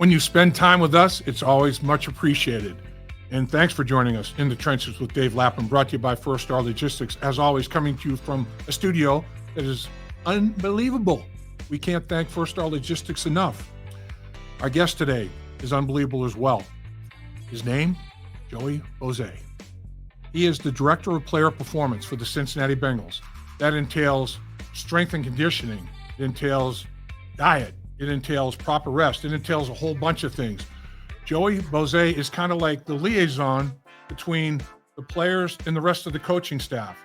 When you spend time with us, it's always much appreciated. And thanks for joining us in the trenches with Dave Lapham, brought to you by First Star Logistics. As always, coming to you from a studio that is unbelievable. We can't thank First Star Logistics enough. Our guest today is unbelievable as well. His name, Joey Boese. He is the Director of Player Performance for the Cincinnati Bengals. That entails strength and conditioning. It entails diet. It entails proper rest. It entails a whole bunch of things. Joey Boese is kind of like the liaison between the players and the rest of the coaching staff.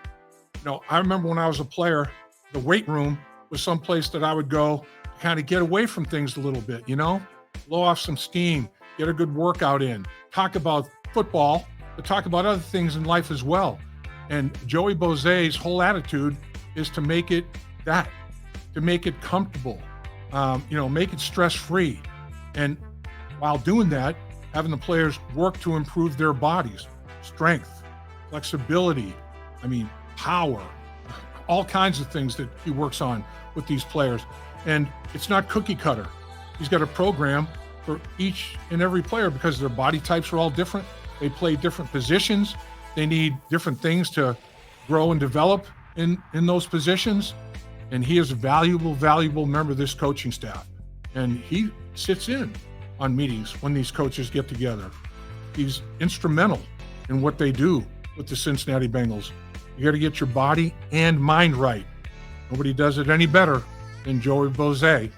You know, I remember when I was a player, the weight room was someplace that I would go to kind of get away from things a little bit, you know, blow off some steam, get a good workout in, talk about football, but talk about other things in life as well. And Joey Boese's whole attitude is to make it that, to make it comfortable, make it stress-free. And while doing that, having the players work to improve their bodies, strength, flexibility, power, all kinds of things that he works on with these players. And it's not cookie cutter. He's got a program for each and every player because their body types are all different. They play different positions. They need different things to grow and develop in those positions. And he is a valuable member of this coaching staff. And he sits in on meetings when these coaches get together. He's instrumental in what they do with the Cincinnati Bengals. You got to get your body and mind right. Nobody does it any better than Joey Boese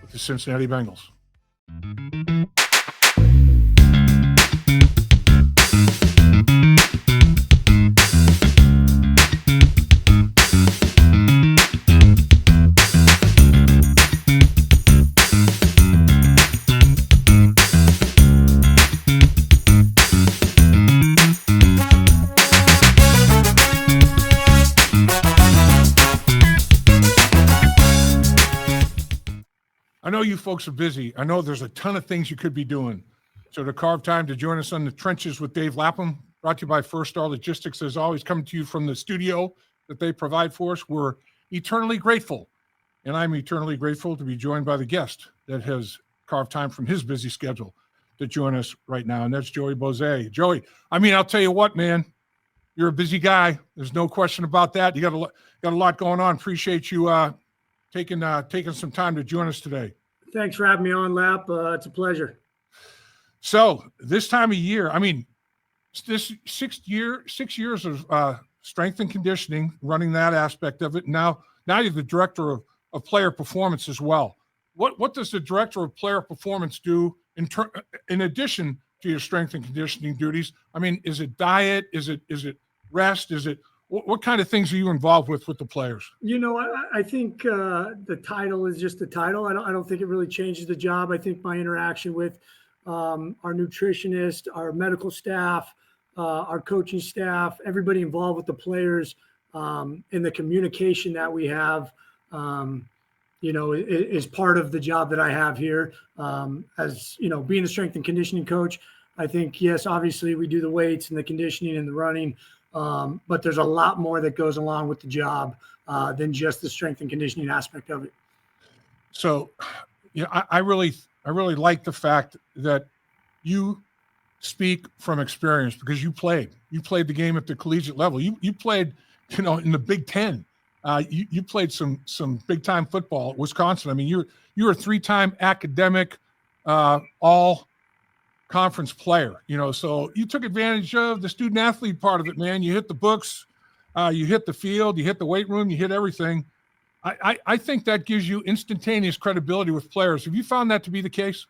with the Cincinnati Bengals. I know you folks are busy. I know there's a ton of things you could be doing. So to carve time to join us on the trenches with Dave Lapham, brought to you by First Star Logistics, as always, coming to you from the studio that they provide for us. We're eternally grateful. And I'm eternally grateful to be joined by the guest that has carved time from his busy schedule to join us right now. And that's Joey Boese. Joey, I'll tell you what, man, you're a busy guy. There's no question about that. You got a lot going on. Appreciate you taking some time to join us today. Thanks for having me on, Lap. It's a pleasure. So this time of year, this 6 years of strength and conditioning, running that aspect of it. Now you're the director of player performance as well. What does the director of player performance do in addition to your strength and conditioning duties? Is it diet? Is it rest? What kind of things are you involved with the players? I think the title is just the title. I don't think it really changes the job. I think my interaction with our nutritionist, our medical staff, our coaching staff, everybody involved with the players, and the communication that we have, is part of the job that I have here. As being a strength and conditioning coach, I think, yes, obviously we do the weights and the conditioning and the running. But there's a lot more that goes along with the job than just the strength and conditioning aspect of it. So, I really like the fact that you speak from experience because you played the game at the collegiate level. You played, in the Big Ten. You played some big time football at Wisconsin. You're a 3-time academic all conference player, so you took advantage of the student athlete part of it, man. You hit the books, you hit the field, you hit the weight room, you hit everything. I think that gives you instantaneous credibility with players. Have you found that to be the case?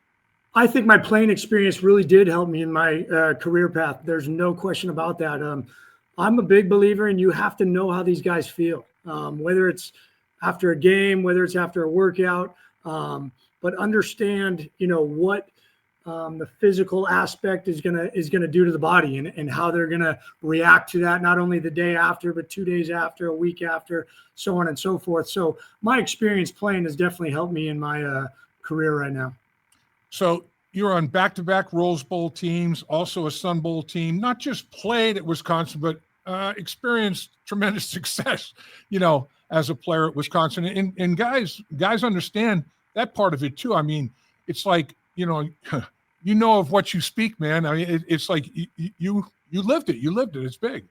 I think my playing experience really did help me in my career path. There's no question about that. I'm a big believer in you have to know how these guys feel, whether it's after a game, whether it's after a workout, but understand, what the physical aspect is gonna do to the body and how they're gonna react to that, not only the day after, but 2 days after, a week after, so on and so forth. So my experience playing has definitely helped me in my career right now. So you're on back-to-back Rose Bowl teams, also a Sun Bowl team, not just played at Wisconsin, but experienced tremendous success, as a player at Wisconsin. And guys understand that part of it too. It's like you know of what you speak, man. I mean, it's like you lived it. You lived it. It's big.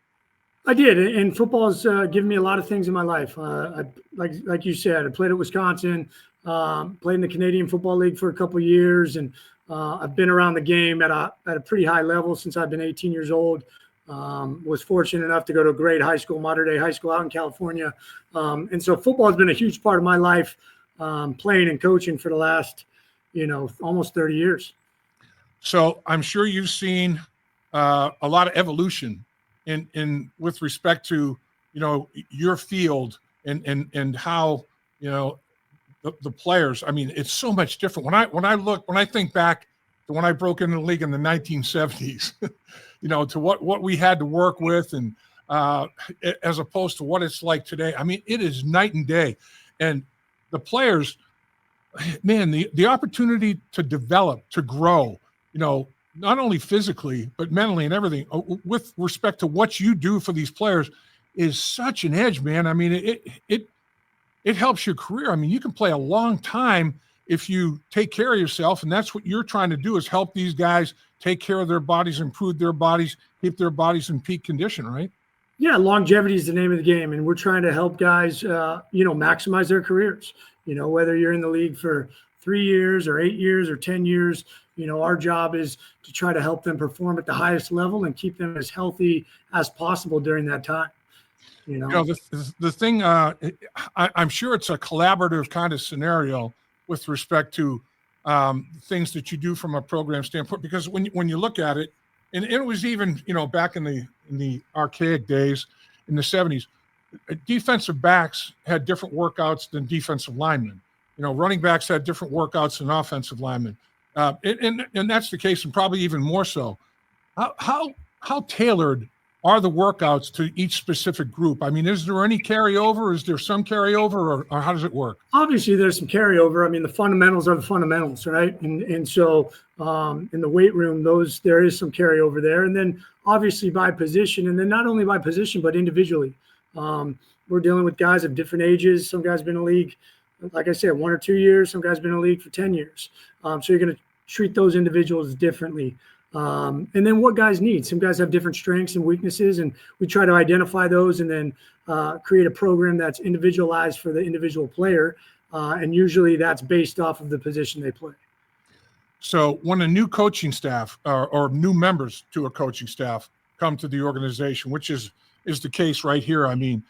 I did, and football's given me a lot of things in my life. Like you said, I played at Wisconsin, played in the Canadian Football League for a couple of years, and I've been around the game at a pretty high level since I've been 18 years old. Was fortunate enough to go to a great high school, modern day high school out in California, and so football has been a huge part of my life, playing and coaching for the last, almost 30 years. So I'm sure you've seen a lot of evolution in with respect to your field and how the players. I mean, it's so much different. When I think back to when I broke into the league in the 1970s, to what we had to work with, and as opposed to what it's like today. I mean, it is night and day. And the players, man, the opportunity to develop, to grow, not only physically, but mentally and everything, with respect to what you do for these players, is such an edge, man. I mean, it helps your career. I mean, you can play a long time if you take care of yourself, and that's what you're trying to do, is help these guys take care of their bodies, improve their bodies, keep their bodies in peak condition, right? Yeah, longevity is the name of the game, and we're trying to help guys, maximize their careers. Whether you're in the league for 3 years or 8 years or 10 years, our job is to try to help them perform at the highest level and keep them as healthy as possible during that time. The thing, I'm sure it's a collaborative kind of scenario with respect to things that you do from a program standpoint, because when you look at it, and it was even, back in the archaic days in the 70s, defensive backs had different workouts than defensive linemen. Running backs had different workouts than offensive linemen. And that's the case, and probably even more so. How tailored are the workouts to each specific group? I mean, is there any carryover? Is there some carryover, or how does it work? Obviously, there's some carryover. I mean, the fundamentals are the fundamentals, right? And so in the weight room, there is some carryover there. And then obviously by position, and then not only by position, but individually. We're dealing with guys of different ages. Some guys have been in the league, like I said, 1 or 2 years. Some guys have been in the league for 10 years. So you're going to treat those individuals differently. And then what guys need. Some guys have different strengths and weaknesses, and we try to identify those and then create a program that's individualized for the individual player. And usually that's based off of the position they play. So when a new coaching staff or new members to a coaching staff come to the organization, which is the case right here. I mean,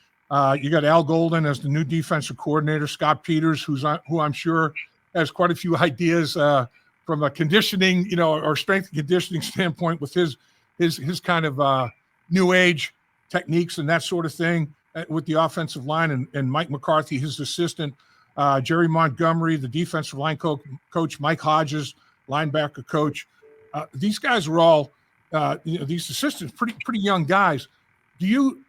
you got Al Golden as the new defensive coordinator, Scott Peters, who I'm sure has quite a few ideas from a conditioning, or strength and conditioning standpoint, with his kind of new age techniques and that sort of thing with the offensive line, and Mike McCarthy, his assistant, Jerry Montgomery, the defensive line coach, Mike Hodges, linebacker coach. These guys are all, these assistants, pretty young guys. Do you,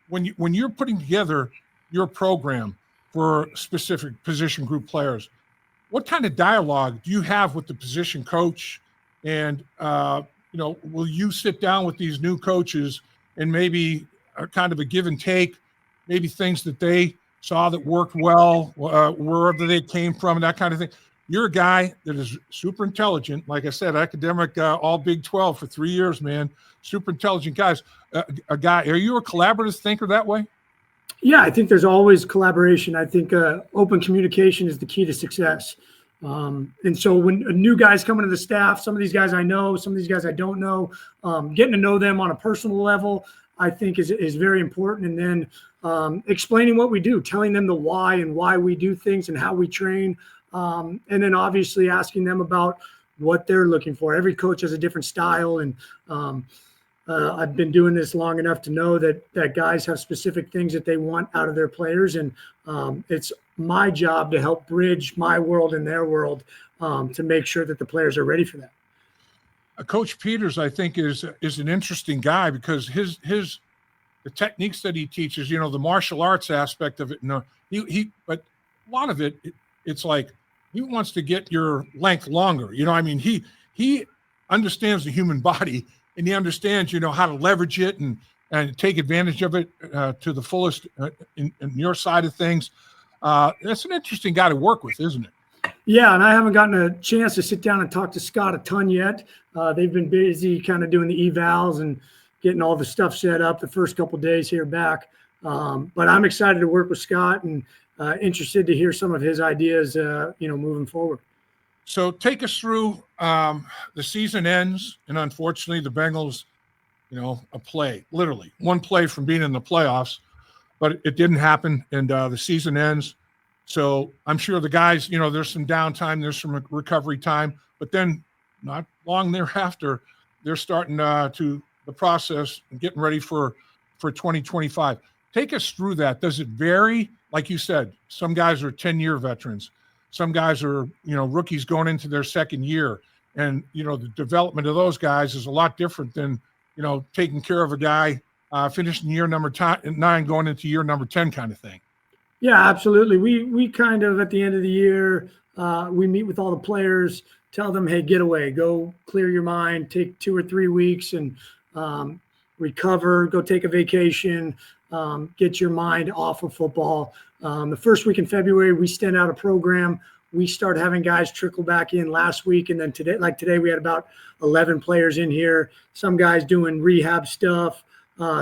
when you're putting together your program for specific position group players, what kind of dialogue do you have with the position coach? And, will you sit down with these new coaches and maybe kind of a give and take, maybe things that they saw that worked well, wherever they came from, and that kind of thing? You're a guy that is super intelligent. Like I said, academic, all Big 12 for 3 years, man. Super intelligent guys. A guy. Are you a collaborative thinker that way? Yeah, I think there's always collaboration. I think open communication is the key to success. And so when new guys come into the staff, some of these guys I know, some of these guys I don't know, getting to know them on a personal level, I think is very important. And then explaining what we do, telling them the why and why we do things and how we train. And then obviously asking them about what they're looking for. Every coach has a different style, and I've been doing this long enough to know that guys have specific things that they want out of their players, and it's my job to help bridge my world and their world to make sure that the players are ready for that. Coach Peters, I think, is an interesting guy because the techniques that he teaches, the martial arts aspect of it. But a lot of it's like he wants to get your length longer. He understands the human body, and he understands, how to leverage it and take advantage of it to the fullest in your side of things. That's an interesting guy to work with, isn't it? Yeah, and I haven't gotten a chance to sit down and talk to Scott a ton yet. They've been busy kind of doing the evals and getting all the stuff set up the first couple of days here back. But I'm excited to work with Scott and interested to hear some of his ideas, moving forward. So take us through the season ends, and unfortunately the Bengals, a play, literally one play from being in the playoffs, but it didn't happen, and the season ends. So I'm sure the guys, there's some downtime, there's some recovery time, but then not long thereafter, they're starting to the process and getting ready for 2025. Take us through that. Does it vary? Like you said, some guys are 10-year veterans. Some guys are, rookies going into their second year. And, the development of those guys is a lot different than, taking care of a guy finishing year number 9, going into year number 10 kind of thing. Yeah, absolutely. We kind of, at the end of the year, we meet with all the players, tell them, hey, get away, go clear your mind, take 2 or 3 weeks and recover, go take a vacation, get your mind off of football. The first week in February, we send out a program. We start having guys trickle back in last week. And then today we had about 11 players in here, some guys doing rehab stuff,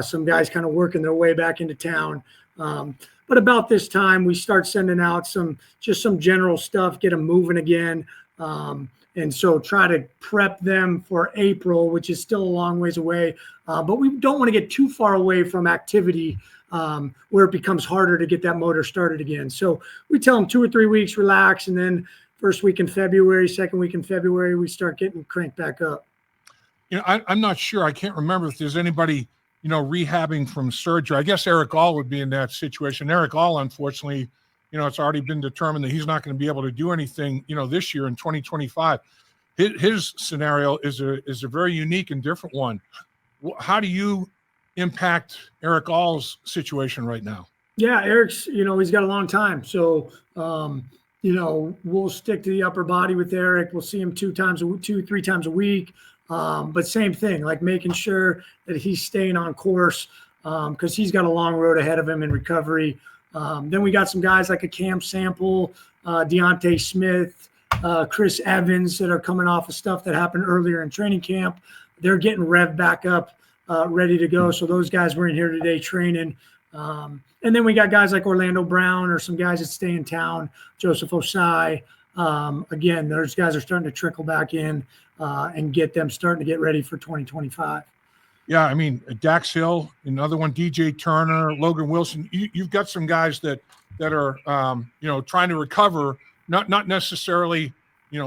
some guys kind of working their way back into town. But about this time, we start sending out some general stuff, get them moving again. And so try to prep them for April, which is still a long ways away. But we don't want to get too far away from activity where it becomes harder to get that motor started again. So we tell them 2 or 3 weeks, relax. And then first week in February, second week in February, we start getting cranked back up. I'm not sure. I can't remember if there's anybody rehabbing from surgery. I guess Eric All would be in that situation. Eric All, unfortunately, it's already been determined that he's not going to be able to do anything, this year in 2025. His scenario is a very unique and different one. How do you impact Eric All's situation right now? Yeah, Eric's, he's got a long time. So, we'll stick to the upper body with Eric. We'll see him 2, 3 times a week. But same thing, like making sure that he's staying on course because he's got a long road ahead of him in recovery. Then we got some guys like a Cam Sample, Deontay Smith, Chris Evans that are coming off of stuff that happened earlier in training camp. They're getting revved back up, ready to go. So those guys were in here today training. And then we got guys like Orlando Brown or some guys that stay in town, Joseph Osai. Again, those guys are starting to trickle back in and get them starting to get ready for 2025. Yeah, I mean, Dax Hill, another one, DJ Turner, Logan Wilson. You've got some guys that are, trying to recover, not necessarily,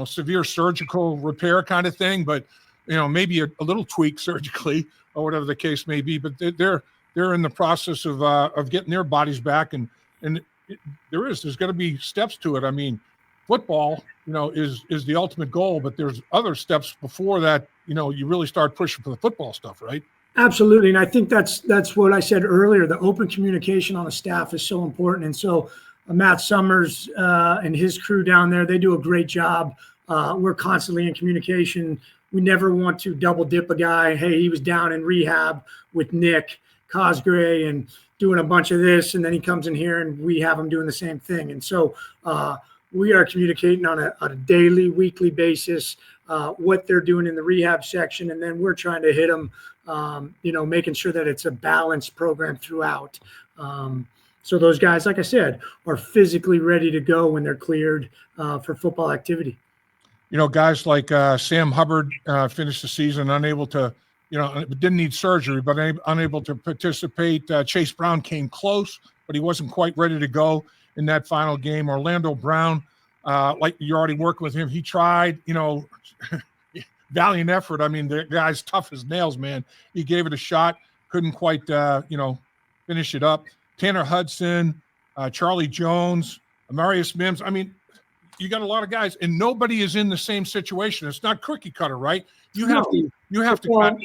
severe surgical repair kind of thing, but, maybe a little tweak surgically or whatever the case may be. But they're in the process of getting their bodies back, and there's got to be steps to it. I mean, football, is the ultimate goal, but there's other steps before that. You really start pushing for the football stuff, right? Absolutely. And I think that's what I said earlier. The open communication on the staff is so important. And so Matt Summers and his crew down there, they do a great job. We're constantly in communication. We never want to double dip a guy. Hey, he was down in rehab with Nick Cosgray and doing a bunch of this, and then he comes in here and we have him doing the same thing. And so we are communicating on a daily, weekly basis what they're doing in the rehab section, and then we're trying to hit them, making sure that it's a balanced program throughout. So those guys, like I said, are physically ready to go when they're cleared for football activity. Guys like Sam Hubbard finished the season unable to, didn't need surgery, but unable to participate. Chase Brown came close, but he wasn't quite ready to go in that final game. Orlando Brown, like you're already working with him, he tried, valiant effort. I mean, the guy's tough as nails, man. He gave it a shot, couldn't quite, finish it up. Tanner Hudson, Charlie Jones, Amarius Mims. I mean, you got a lot of guys, and nobody is in the same situation. It's not cookie cutter, right? You have to. Well,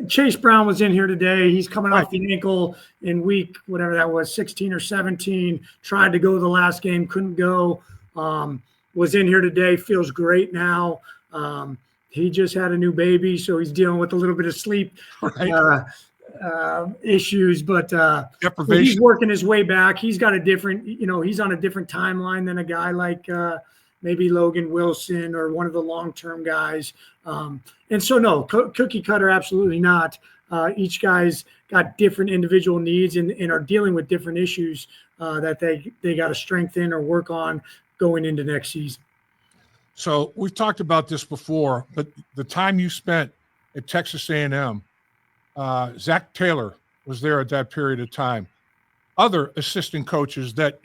Chase Brown was in here today. He's coming off the ankle in week, whatever that was, 16 or 17. Tried to go the last game, couldn't go. Was in here today, feels great now. He just had a new baby, so he's dealing with a little bit of sleep issues, but he's working his way back. He's got a different, he's on a different timeline than a guy like maybe Logan Wilson or one of the long-term guys. And so, no, cookie cutter, absolutely not. Each guy's got different individual needs and are dealing with different issues that they got to strengthen or work on going into next season. So we've talked about this before, but the time you spent at Texas A&M, Zach Taylor was there at that period of time. Other assistant coaches that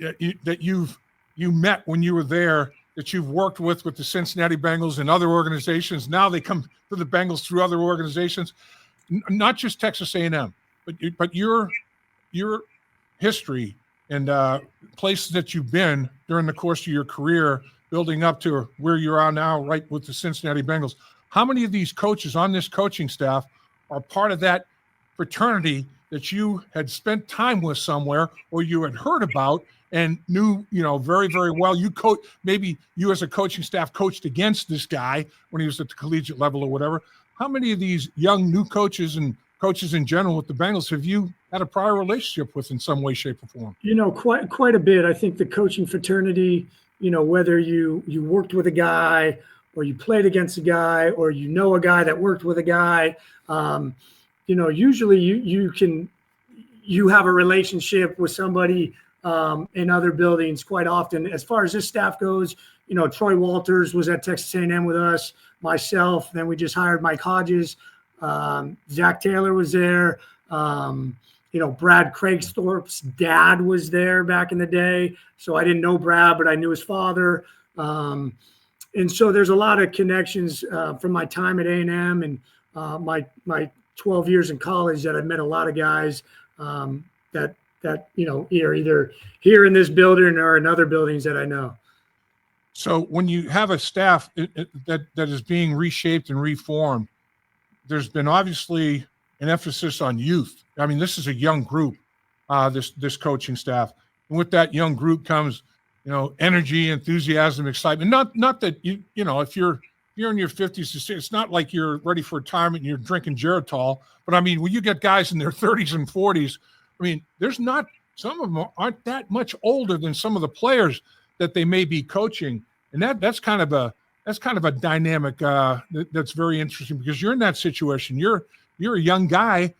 you met when you were there, that you've worked with the Cincinnati Bengals and other organizations. Now they come to the Bengals through other organizations, not just Texas A&M, but your history and places that you've been during the course of your career, building up to where you are now, right with the Cincinnati Bengals. How many of these coaches on this coaching staff are part of that fraternity that you had spent time with somewhere, or you had heard about and knew, very, very well? Maybe you as a coaching staff coached against this guy when he was at the collegiate level or whatever. How many of these young new coaches and coaches in general with the Bengals have you had a prior relationship with in some way, shape, or form? Quite a bit. I think the coaching fraternity, whether you worked with a guy or you played against a guy or a guy that worked with a guy, usually you have a relationship with somebody in other buildings quite often. As far as this staff goes, Troy Walters was at Texas A&M with us, myself. Then we just hired Mike Hodges. Zach Taylor was there. Brad Craigsthorpe's dad was there back in the day. So I didn't know Brad, but I knew his father. And so there's a lot of connections from my time at A&M and my 12 years in college that I've met a lot of guys that either here in this building or in other buildings that I know. So when you have a staff that is being reshaped and reformed, there's been obviously an emphasis on youth. I mean, this is a young group, this coaching staff. And with that young group comes, energy, enthusiasm, excitement. Not that if you're in your 50s, it's not like you're ready for retirement and you're drinking Geritol. But I mean, when you get guys in their 30s and 40s, I mean, some of them aren't that much older than some of the players that they may be coaching, and that's kind of a dynamic that's very interesting, because you're in that situation. You're a young guy,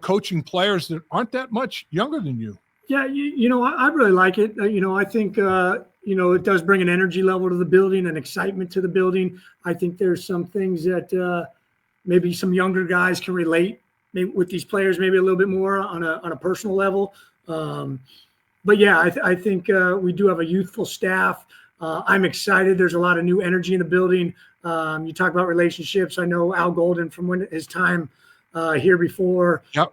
coaching players that aren't that much younger than you. Yeah, I really like it. I think it does bring an energy level to the building and excitement to the building. I think there's some things that maybe some younger guys can relate with these players maybe a little bit more on a personal level. But yeah, I think we do have a youthful staff. I'm excited. There's a lot of new energy in the building. You talk about relationships. I know Al Golden from his time here before. Yep.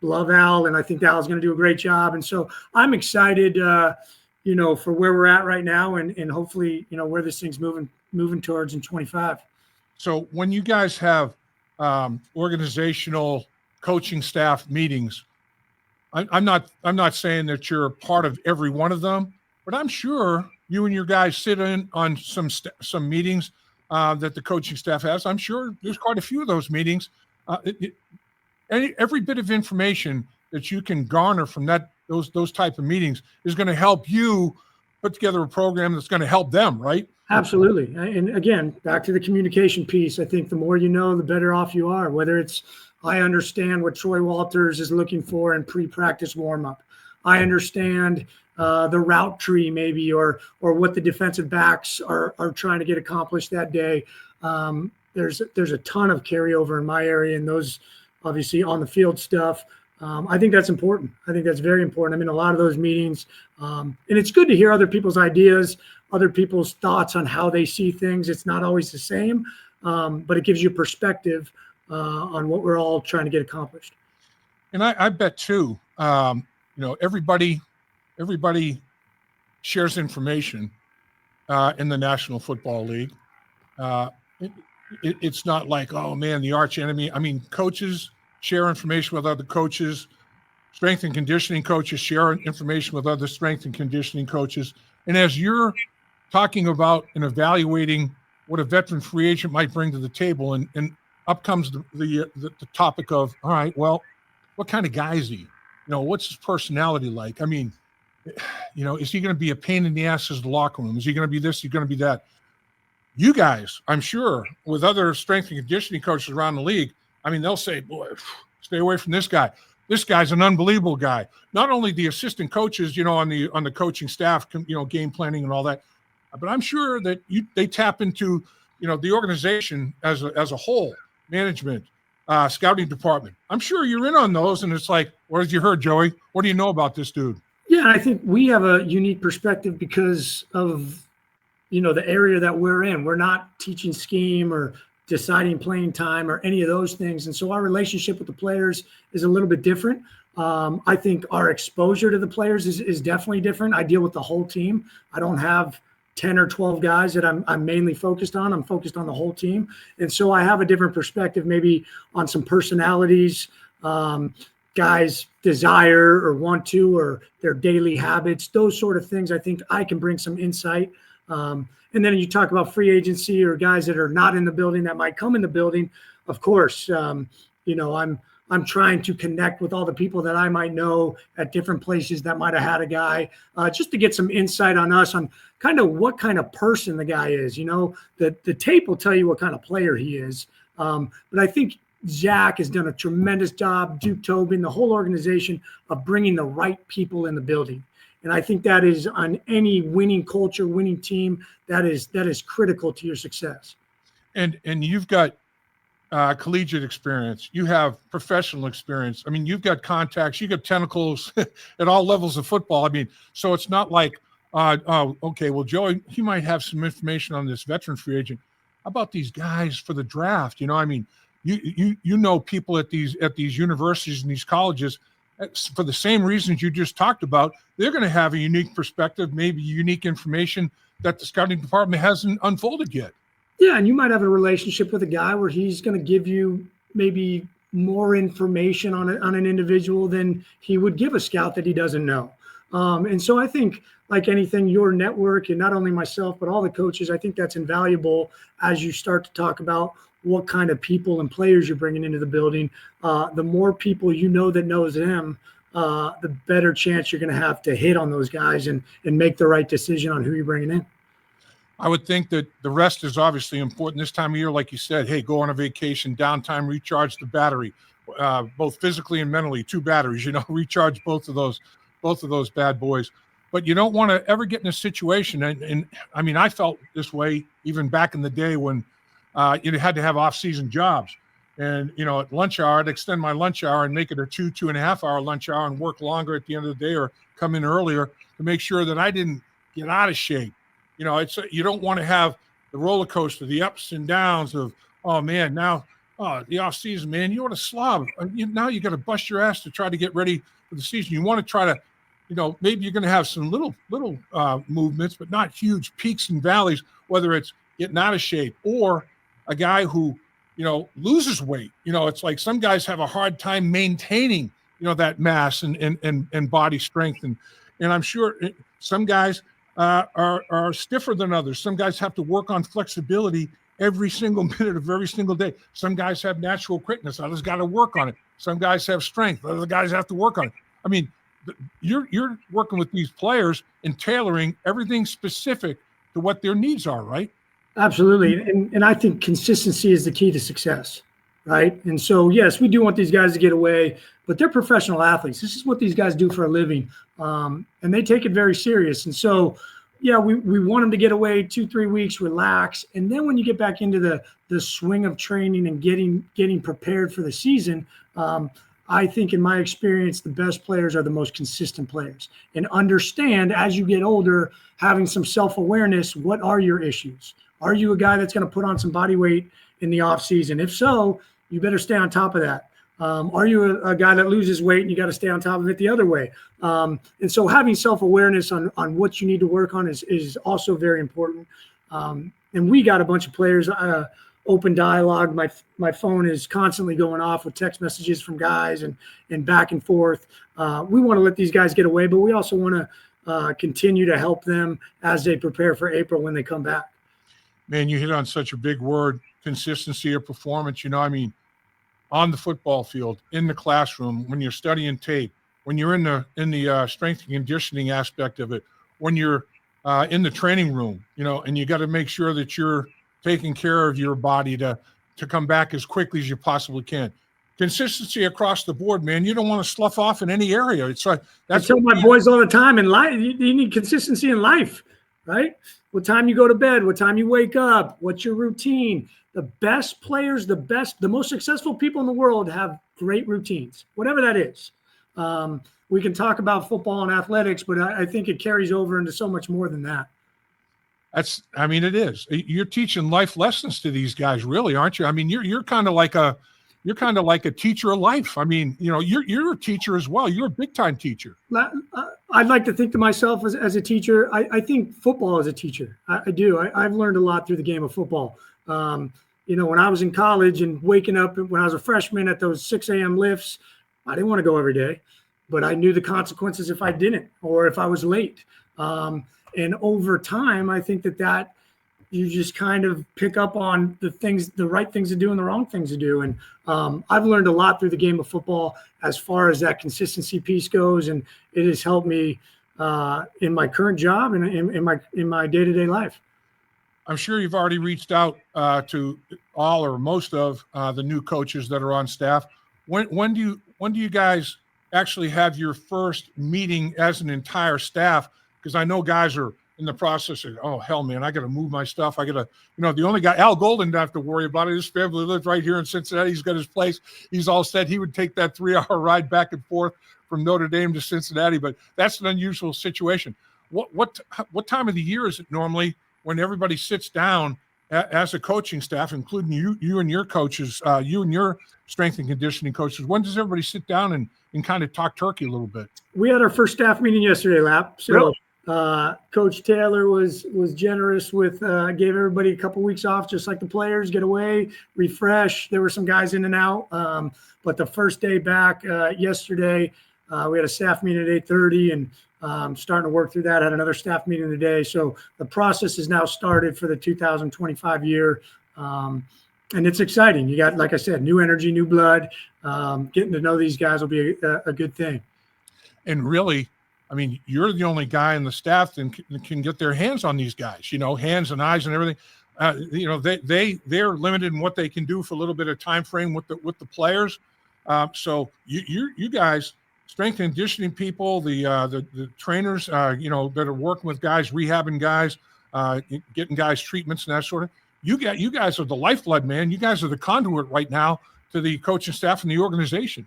Love Al, and I think Al's going to do a great job. And so I'm excited, for where we're at right now, and hopefully, where this thing's moving towards in 25. So when you guys have organizational coaching staff meetings, I'm not saying that you're a part of every one of them, but I'm sure you and your guys sit in on some meetings that the coaching staff has. I'm sure there's quite a few of those meetings. Every bit of information that you can garner from those type of meetings is going to help you put together a program that's going to help them, right? Absolutely. And again, back to the communication piece, I think the more you know, the better off you are. Whether it's, I understand what Troy Walters is looking for in pre-practice warm-up. I understand the route tree maybe, or what the defensive backs are trying to get accomplished that day. There's a ton of carryover in my area, and those obviously on the field stuff. I think that's important. I think that's very important. I'm in a lot of those meetings, and it's good to hear other people's ideas, other people's thoughts on how they see things. It's not always the same, but it gives you perspective on what we're all trying to get accomplished. And I bet too, everybody shares information in the National Football League. It's not like, oh man, the arch enemy. I mean, coaches share information with other coaches. Strength and conditioning coaches share information with other strength and conditioning coaches. And as you're talking about and evaluating what a veteran free agent might bring to the table, and up comes the topic of, all right, well, what kind of guy is he? What's his personality like? I mean, is he going to be a pain in the ass as the locker room? Is he going to be this? Is he going to be that? You guys, I'm sure, with other strength and conditioning coaches around the league, I mean, they'll say, boy, stay away from this guy. This guy's an unbelievable guy. Not only the assistant coaches, on the coaching staff, game planning and all that, but I'm sure that they tap into, the organization as a whole, management, scouting department. I'm sure you're in on those, and it's like, what have you heard, Joey? What do you know about this dude? Yeah, I think we have a unique perspective because of, the area that we're in. We're not teaching scheme or deciding playing time or any of those things. And so our relationship with the players is a little bit different. I think our exposure to the players is definitely different. I deal with the whole team. I don't have 10 or 12 guys that I'm mainly focused on. I'm focused on the whole team. And so I have a different perspective maybe on some personalities, guys desire or want to, or their daily habits, those sort of things. I think I can bring some insight. And then you talk about free agency or guys that are not in the building that might come in the building. Of course, I'm trying to connect with all the people that I might know at different places that might have had a guy, just to get some insight on us on kind of what kind of person the guy is. The tape will tell you what kind of player he is. But I think Zach has done a tremendous job, Duke Tobin, the whole organization, of bringing the right people in the building. And I think that is on any winning culture, winning team, that is critical to your success. And you've got collegiate experience. You have professional experience. I mean, you've got contacts. You got tentacles at all levels of football. I mean, so it's not like, okay, well, Joey, he might have some information on this veteran free agent. How about these guys for the draft? I mean, you know people at these universities and these colleges. For the same reasons you just talked about, they're going to have a unique perspective, maybe unique information that the scouting department hasn't unfolded yet. Yeah, and you might have a relationship with a guy where he's going to give you maybe more information on an individual than he would give a scout that he doesn't know. And so I think, like anything, your network, and not only myself, but all the coaches, I think that's invaluable as you start to talk about what kind of people and players you're bringing into the building. The more people that knows them, the better chance you're going to have to hit on those guys and make the right decision on who you're bringing in. I would think that the rest is obviously important this time of year. Like you said, hey, go on a vacation, downtime, recharge the battery, both physically and mentally. 2 batteries, recharge both of those bad boys. But you don't want to ever get in a situation, and I mean, I felt this way even back in the day when you had to have off-season jobs. And, at lunch hour, I'd extend my lunch hour and make it a 2.5 hour lunch hour and work longer at the end of the day or come in earlier to make sure that I didn't get out of shape. You don't want to have the roller coaster, the ups and downs of, oh, man, now, the off-season, man, you want to slob. Now you got to bust your ass to try to get ready for the season. You want to try to, maybe you're going to have some little movements, but not huge peaks and valleys, whether it's getting out of shape or a guy who, loses weight. It's like some guys have a hard time maintaining, that mass and body strength. And I'm sure some guys are stiffer than others. Some guys have to work on flexibility every single minute of every single day. Some guys have natural quickness. Others got to work on it. Some guys have strength. Other guys have to work on it. I mean, you're working with these players and tailoring everything specific to what their needs are, right? Absolutely. And I think consistency is the key to success, right? And so, yes, we do want these guys to get away, but they're professional athletes. This is what these guys do for a living, and they take it very serious. And so, yeah, we want them to get away 2-3 weeks, relax. And then when you get back into the swing of training and getting prepared for the season, I think in my experience, the best players are the most consistent players, and understand as you get older, having some self-awareness, what are your issues? Are you a guy that's going to put on some body weight in the off season? If so, you better stay on top of that. Are you a guy that loses weight and you got to stay on top of it the other way? And so having self-awareness on what you need to work on is also very important. And we got a bunch of players, open dialogue. My phone is constantly going off with text messages from guys and back and forth. We want to let these guys get away, but we also want to continue to help them as they prepare for April when they come back. Man, you hit on such a big word, consistency of performance. I mean, on the football field, in the classroom, when you're studying tape, when you're in the strength and conditioning aspect of it, when you're in the training room, and you got to make sure that you're taking care of your body to come back as quickly as you possibly can. Consistency across the board, man. You don't want to slough off in any area. It's like I tell my boys all the time in life, you need consistency in life, right? What time you go to bed, what time you wake up, what's your routine. The best players, the most successful people in the world have great routines, whatever that is. We can talk about football and athletics, but I think it carries over into so much more than that. It is. You're teaching life lessons to these guys, really, aren't you? I mean, you're kind of like a teacher of life. I mean, you're a teacher as well. You're a big time teacher. I'd like to think to myself as a teacher. I think football is a teacher. I do. I've learned a lot through the game of football. When I was in college and waking up when I was a freshman at those 6 a.m. lifts, I didn't want to go every day, but I knew the consequences if I didn't or if I was late. And over time, I think that you just kind of pick up on the right things to do and the wrong things to do. And I've learned a lot through the game of football as far as that consistency piece goes. And it has helped me in my current job and in my day-to-day life. I'm sure you've already reached out to all or most of the new coaches that are on staff. When do you guys actually have your first meeting as an entire staff? Because I know guys are in the process of, oh, hell, man, I got to move my stuff. I got to, the only guy, Al Golden, didn't have to worry about it. His family lives right here in Cincinnati. He's got his place. He's all set. He would take that 3-hour ride back and forth from Notre Dame to Cincinnati, but that's an unusual situation. What time of the year is it normally when everybody sits down as a coaching staff, including you and your coaches, you and your strength and conditioning coaches? When does everybody sit down and kind of talk turkey a little bit? We had our first staff meeting yesterday, Lap. So really? Coach Taylor was generous with gave everybody a couple weeks off, just like the players, get away, refresh. There were some guys in and out, but the first day back yesterday, we had a staff meeting at 8:30 and starting to work through that. Had another staff meeting today, so the process is now started for the 2025 year, and it's exciting. You got, like I said, new energy, new blood. Getting to know these guys will be a good thing. And really, I mean, you're the only guy in the staff that can get their hands on these guys, hands and eyes and everything. They're limited in what they can do for a little bit of time frame with the players. So you guys, strength and conditioning people, the trainers, that are working with guys, rehabbing guys, getting guys treatments and that sort of. You guys are the lifeblood, man. You guys are the conduit right now to the coaching staff and the organization.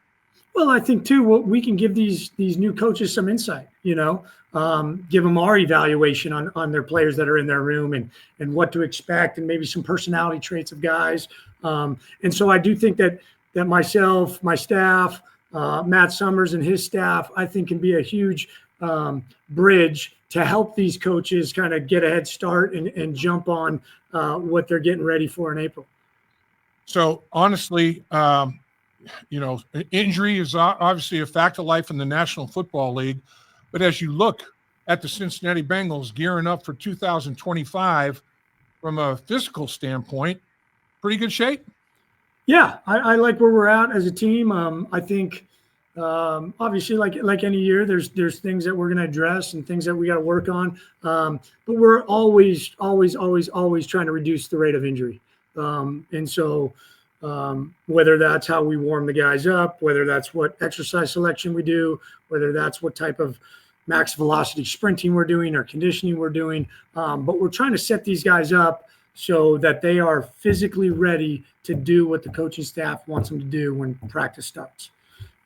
Well, I think too, we can give these new coaches some insight, give them our evaluation on their players that are in their room and what to expect and maybe some personality traits of guys. And so I do think that myself, my staff, Matt Summers and his staff, I think can be a huge bridge to help these coaches kind of get a head start and jump on what they're getting ready for in April. So honestly, injury is obviously a fact of life in the National Football League. But as you look at the Cincinnati Bengals gearing up for 2025 from a physical standpoint, pretty good shape? Yeah, I like where we're at as a team. I think obviously like any year, there's things that we're going to address and things that we got to work on. But we're always trying to reduce the rate of injury. And so whether that's how we warm the guys up, whether that's what exercise selection we do, whether that's what type of max velocity sprinting we're doing or conditioning we're doing. But we're trying to set these guys up so that they are physically ready to do what the coaching staff wants them to do when practice starts.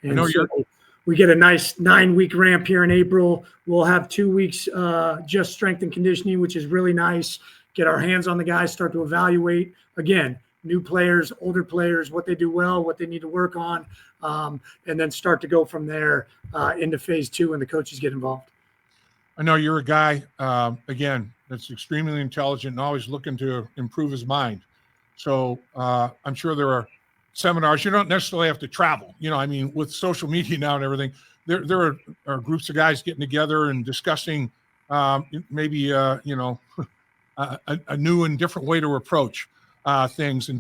And so we get a nice 9-week ramp here in April. We'll have 2 weeks just strength and conditioning, which is really nice. Get our hands on the guys, start to evaluate. Again, new players, older players, what they do well, what they need to work on, and then start to go from there into phase 2 when the coaches get involved. I know you're a guy, again, that's extremely intelligent and always looking to improve his mind. So I'm sure there are seminars. You don't necessarily have to travel. With social media now and everything, there are groups of guys getting together and discussing maybe, a new and different way to approach things.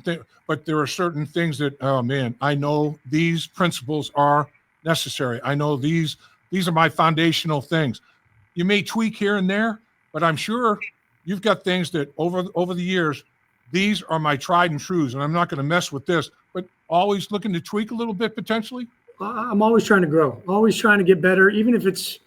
But there are certain things that, oh, man, I know these principles are necessary. I know these are my foundational things. You may tweak here and there, but I'm sure you've got things that over the years, these are my tried and trues, and I'm not going to mess with this, but always looking to tweak a little bit potentially. I'm always trying to grow, always trying to get better, even if it's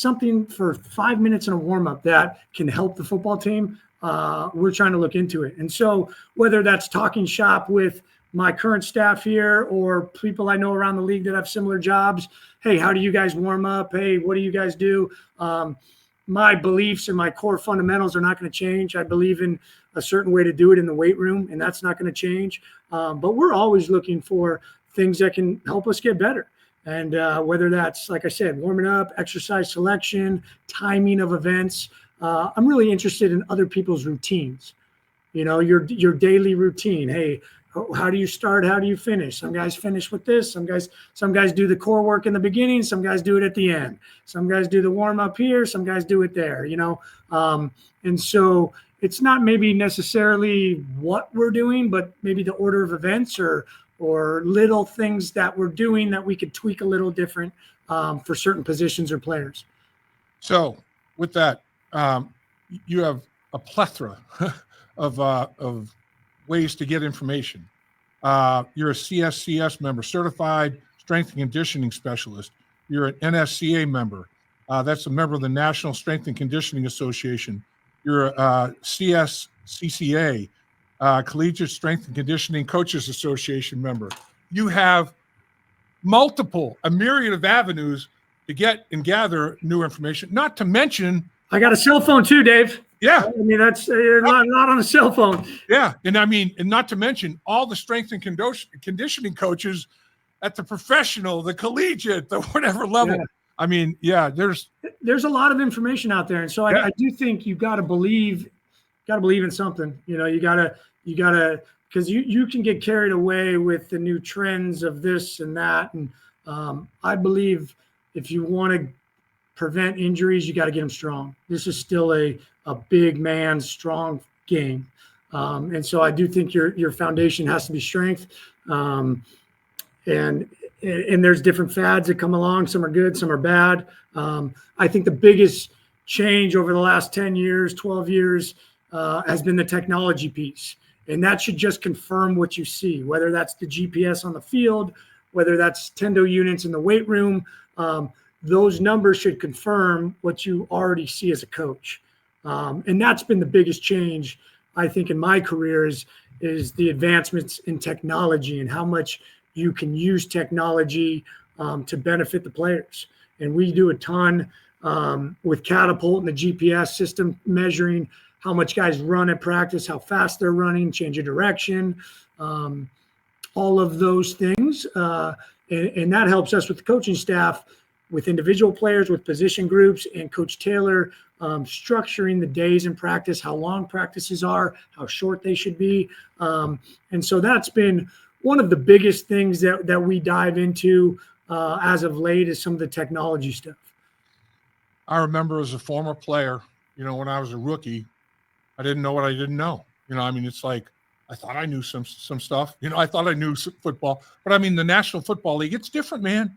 something for 5 minutes in a warm-up that can help the football team. We're trying to look into it. And so whether that's talking shop with my current staff here or people I know around the league that have similar jobs, hey, how do you guys warm up? Hey, what do you guys do? My beliefs and my core fundamentals are not going to change. I believe in a certain way to do it in the weight room, and that's not going to change. But we're always looking for things that can help us get better. And whether that's, like I said, warming up, exercise selection, timing of events. I'm really interested in other people's routines. Your daily routine. Hey, how do you start? How do you finish? Some guys finish with this. Some guys do the core work in the beginning. Some guys do it at the end. Some guys do the warm up here. Some guys do it there. And so it's not maybe necessarily what we're doing, but maybe the order of events or little things that we're doing that we could tweak a little different for certain positions or players. So with that, you have a plethora of ways to get information. You're a CSCS member, Certified Strength and Conditioning Specialist. You're an NSCA member. That's a member of the National Strength and Conditioning Association. You're a CSCCA, Collegiate Strength and Conditioning Coaches Association member. You have a myriad of avenues to get and gather new information, not to mention. I got a cell phone too, Dave. Yeah. I mean, that's not on a cell phone. Yeah. And and not to mention all the strength and conditioning coaches at the professional, the collegiate, the whatever level. Yeah. There's a lot of information out there. And so I do think you got to believe in something. You got to, because you can get carried away with the new trends of this and that. And I believe if you want to prevent injuries, you got to get them strong. This is still a big man, strong game. And so I do think your foundation has to be strength. And there's different fads that come along. Some are good, some are bad. I think the biggest change over the last 10 years, 12 years has been the technology piece. And that should just confirm what you see, whether that's the GPS on the field, whether that's Tendo units in the weight room. Those numbers should confirm what you already see as a coach. And that's been the biggest change, I think, in my career is the advancements in technology and how much you can use technology to benefit the players. And we do a ton with Catapult and the GPS system, measuring how much guys run at practice, how fast they're running, change of direction, all of those things. And that helps us with the coaching staff, with individual players, with position groups, and Coach Taylor structuring the days in practice, how long practices are, how short they should be. And so that's been one of the biggest things that we dive into as of late is some of the technology stuff. I remember as a former player, when I was a rookie, I didn't know what I didn't know. It's like I thought I knew some stuff. I thought I knew football. But the National Football League, it's different, man.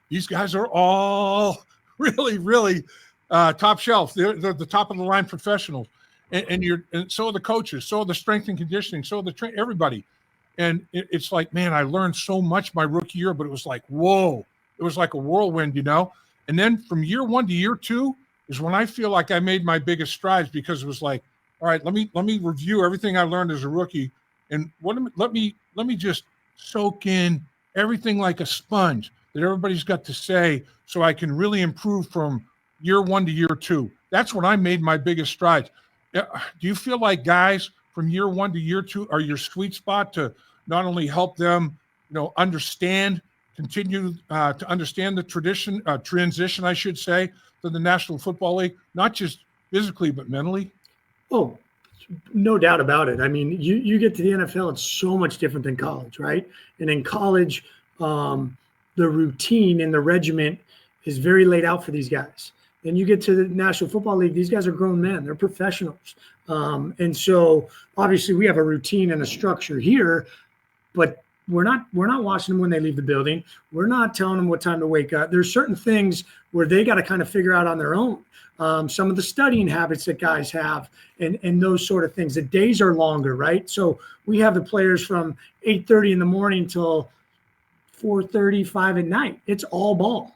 These guys are all really, really top shelf. They're the top of the line professionals, and so are the coaches, so are the strength and conditioning, so are the everybody. And it's like, man, I learned so much my rookie year, but it was like, whoa, it was like a whirlwind, And then from year 1 to year 2 is when I feel like I made my biggest strides, because it was like, all right, let me review everything I learned as a rookie, and let me just soak in everything like a sponge that everybody's got to say, so I can really improve from year 1 to year 2. That's when I made my biggest strides. Do you feel like guys from year 1 to year 2 are your sweet spot to not only help them, continue to understand the transition, I should say, to the National Football League, not just physically, but mentally? Oh, no doubt about it. You get to the NFL, it's so much different than college, right? And in college, the routine and the regiment is very laid out for these guys. Then you get to the National Football League, these guys are grown men, they're professionals. And so obviously we have a routine and a structure here, but we're not watching them when they leave the building. We're not telling them what time to wake up. There's certain things where they got to kind of figure out on their own. Some of the studying habits that guys have and those sort of things. The days are longer, right? So we have the players from 8:30 in the morning till 4:30, 5 at night. It's all ball,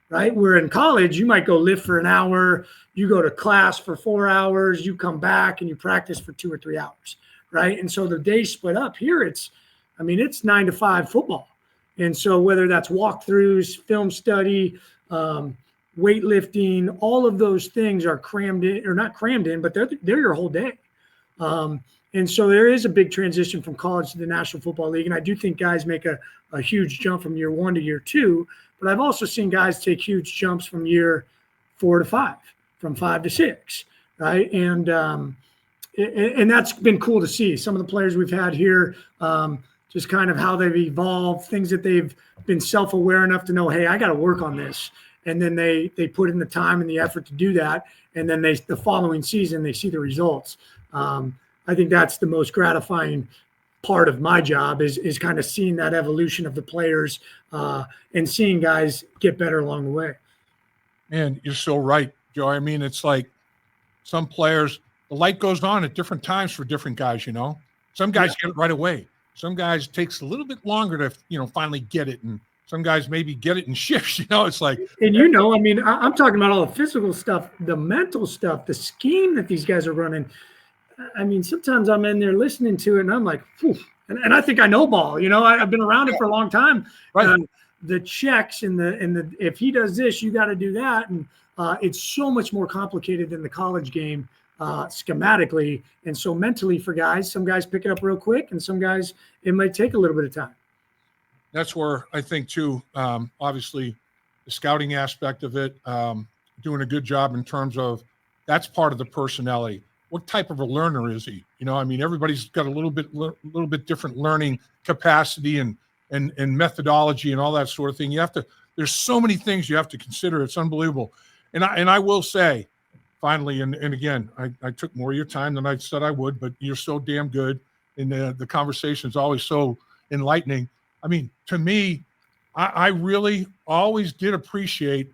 right? Where in college, you might go lift for an hour, you go to class for 4 hours, you come back and you practice for 2 or 3 hours, right? And so the days split up. Here it's 9 to 5 football. And so whether that's walkthroughs, film study, weightlifting, all of those things are crammed in, or not crammed in, but they're your whole day. And so there is a big transition from college to the National Football League. And I do think guys make a huge jump from year 1 to year 2, but I've also seen guys take huge jumps from year 4 to 5, from 5 to 6, right? And that's been cool to see. Some of the players we've had here, just kind of how they've evolved, things that they've been self-aware enough to know, hey, I got to work on this. And then they put in the time and the effort to do that. And then the following season, they see the results. I think that's the most gratifying part of my job is kind of seeing that evolution of the players and seeing guys get better along the way. Man, you're so right, Joe. I mean, it's like some players, the light goes on at different times for different guys, you know. Some guys get it right away. Some guys it takes a little bit longer to, finally get it. And some guys maybe get it in shifts, it's like. And, I'm talking about all the physical stuff, the mental stuff, the scheme that these guys are running. Sometimes I'm in there listening to it and I'm like, phew. And I think I know ball, I've been around it for a long time. Right. The checks and the if he does this, you got to do that. And it's so much more complicated than the college game schematically. And so mentally for guys, some guys pick it up real quick and some guys, it might take a little bit of time. That's where I think too, obviously the scouting aspect of it, doing a good job in terms of that's part of the personality. What type of a learner is he? Everybody's got a little bit different learning capacity and methodology and all that sort of thing. There's so many things you have to consider. It's unbelievable. And I will say, finally, and again, I took more of your time than I said I would, but you're so damn good. And the conversation is always so enlightening. To me, I really always did appreciate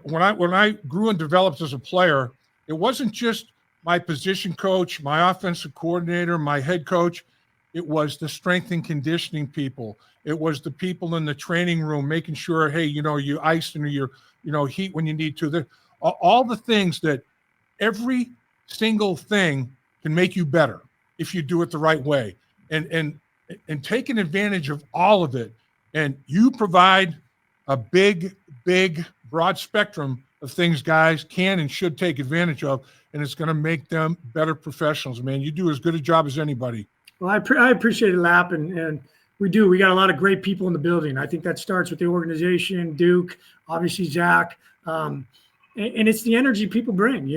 when I grew and developed as a player, it wasn't just my position coach, my offensive coordinator, my head coach. It was the strength and conditioning people. It was the people in the training room making sure, hey, you ice and your, heat when you need to. All the things that every single thing can make you better if you do it the right way. And taking advantage of all of it. And you provide a big, broad spectrum of things guys can and should take advantage of, and it's going to make them better professionals, man. You do as good a job as anybody. Well, I appreciate it, Lap, and we do. We got a lot of great people in the building. I think that starts with the organization, Duke, obviously Zach, and it's the energy people bring,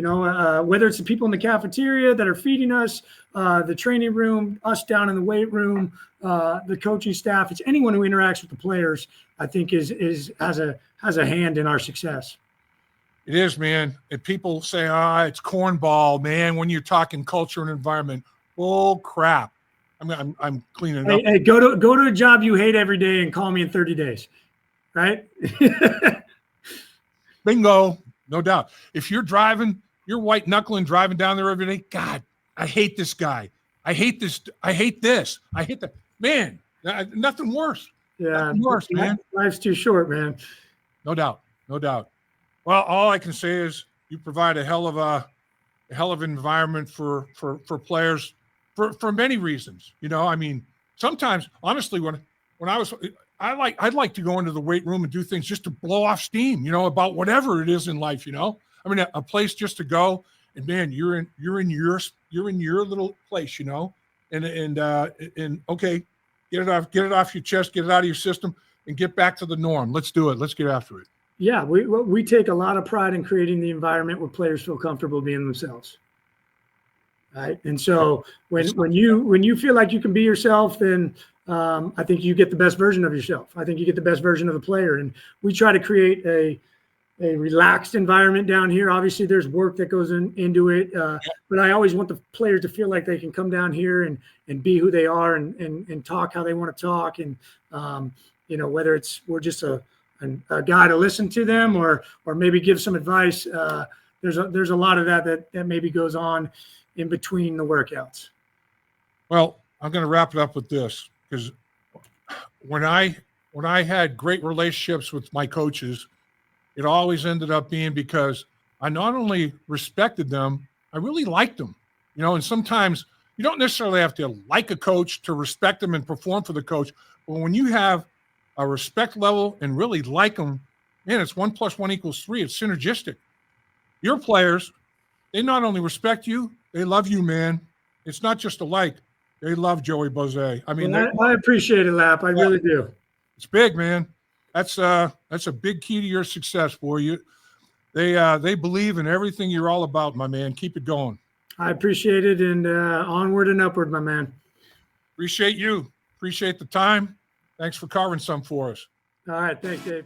whether it's the people in the cafeteria that are feeding us, the training room, us down in the weight room, the coaching staff. It's anyone who interacts with the players, I think has a hand in our success. It is, man. And people say, it's cornball, man, when you're talking culture and environment. Oh, crap. I'm cleaning up. Hey, go to a job you hate every day and call me in 30 days, right? Bingo. No doubt. If you're white knuckling driving down there every day, God, I hate this guy. I hate this. I hate this. I hate that. Man, nothing worse. Yeah. Nothing worse, man. Life's too short, man. No doubt. Well, all I can say is you provide a hell of environment for players for many reasons. Sometimes, honestly, when I'd like to go into the weight room and do things just to blow off steam, about whatever it is in life, a place just to go and man, you're in your little place, and okay, get it off your chest, get it out of your system and get back to the norm. Let's do it. Let's get after it. Yeah, we take a lot of pride in creating the environment where players feel comfortable being themselves. Right. And so when you feel like you can be yourself, then I think you get the best version of yourself. I think you get the best version of the player. And we try to create a relaxed environment down here. Obviously, there's work that goes into it, but I always want the players to feel like they can come down here and be who they are and talk how they want to talk. And whether we're just a guy to listen to them or maybe give some advice. There's a lot of that maybe goes on in between the workouts. Well, I'm going to wrap it up with this, because when I had great relationships with my coaches, it always ended up being because I not only respected them, I really liked them. And sometimes you don't necessarily have to like a coach to respect them and perform for the coach. But when you have a respect level and really like them, man, it's 1 + 1 = 3. It's synergistic. Your players, they not only respect you, they love you, man. It's not just a like. They love Joey Boese. I mean, I appreciate it, Lap. I really do. It's big, man. That's a big key to your success, boy. They believe in everything you're all about, my man. Keep it going. I appreciate it, and onward and upward, my man. Appreciate you. Appreciate the time. Thanks for carving some for us. All right. Thanks, Dave.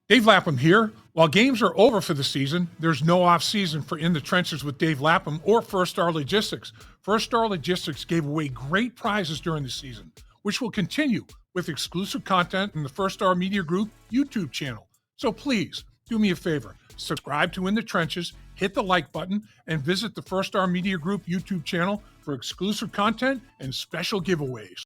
Dave Lapham here. While games are over for the season, there's no off-season for In the Trenches with Dave Lapham or First Star Logistics. First Star Logistics gave away great prizes during the season, which will continue with exclusive content in the First Star Media Group YouTube channel. So please, do me a favor. Subscribe to In the Trenches, hit the like button, and visit the First Star Media Group YouTube channel for exclusive content and special giveaways.